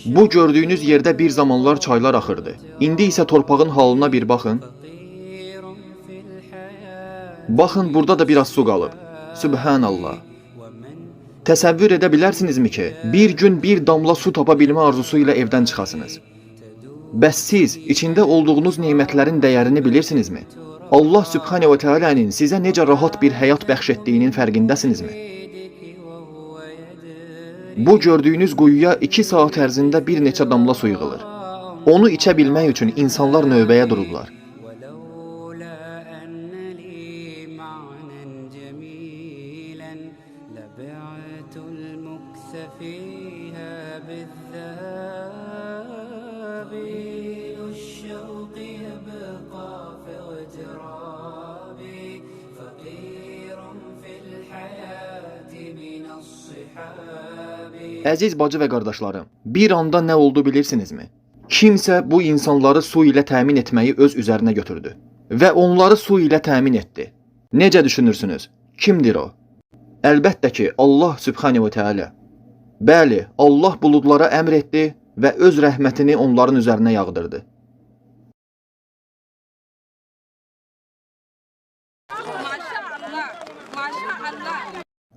Bu gördüğünüz yerde bir zamanlar çaylar axırdı. İndi isə torpağın halına bir baxın. Baxın, burada da biraz su qalıb. Sübhanallah. Təsəvvür edə bilərsinizmi ki, bir gün bir damla su tapa bilmə arzusu ilə evdən çıxasınız? Bəs siz içində olduğunuz nemətlərin dəyərini bilirsinizmi? Allah Sübhanehu ve Teala'nın sizə necə rahat bir həyat bəxş etdiyinin fərqindəsinizmi? Bu gördüyünüz quyuya 2 saat ərzində bir neçə damla su yığılır. Onu içə bilmək üçün insanlar növbəyə durublar. Əziz bacı və qardaşlarım, bir anda nə oldu bilirsinizmi? Kimsə bu insanları su ilə təmin etməyi öz üzərinə götürdü və onları su ilə təmin etdi. Necə düşünürsünüz? Kimdir o? Əlbəttə ki, Allah Sübhanehu ve Teala. Bəli, Allah buludlara əmr etdi və öz rəhmətini onların üzərinə yağdırdı.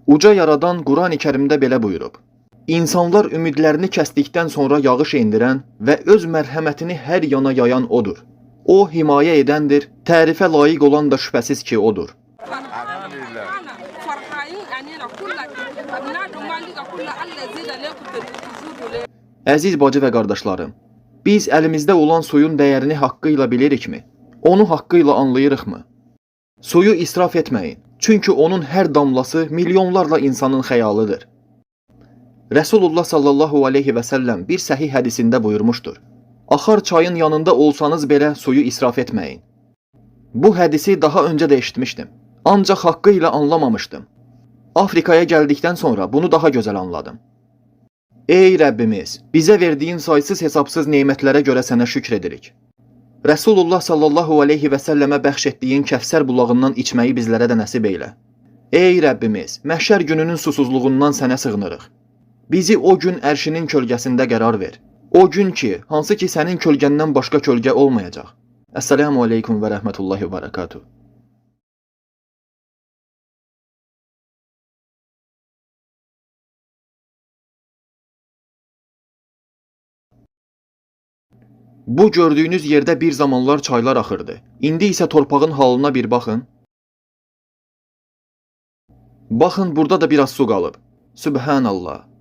Uca yaradan Quran-ı Kərimdə belə buyurub: İnsanlar ümidlərini kəsdikdən sonra yağış endirən və öz mərhəmətini hər yana yayan odur. O, himayə edəndir, tərifə layiq olan da şübhəsiz ki, odur. Əziz bacı və qardaşlarım, biz əlimizdə olan suyun dəyərini haqqı ilə bilirikmi? Onu haqqı ilə anlayırıqmı? Suyu israf etməyin, çünki onun hər damlası milyonlarla insanın xəyalıdır. Resulullah sallallahu aleyhi və səlləm bir səhih hədisində buyurmuşdur: Axar çayın yanında olsanız belə suyu israf etməyin. Bu hədisi daha öncə də eşitmişdim, ancaq haqqı ilə anlamamışdım. Afrikaya gəldikdən sonra bunu daha gözəl anladım. Ey Rəbbimiz, bizə verdiyin saysız hesabsız nemətlərə görə sənə şükr edirik. Resulullah sallallahu aleyhi və səlləmə bəxş etdiyin Kəvsər bulağından içməyi bizlərə də nəsib eylə. Ey Rəbbimiz, məhşər gününün susuzluğundan sənə sığınırıq. Bizi o gün ərşinin kölgəsində qərar ver. O gün ki, hansı ki sənin kölgəndən başqa kölgə olmayacaq. Əssalamu aleykum və rəhmətullahi və barakatuh. Bu gördüyünüz yerdə bir zamanlar çaylar axırdı. İndi isə torpağın halına bir baxın. Baxın, burada da biraz su qalıb. Sübhanallah.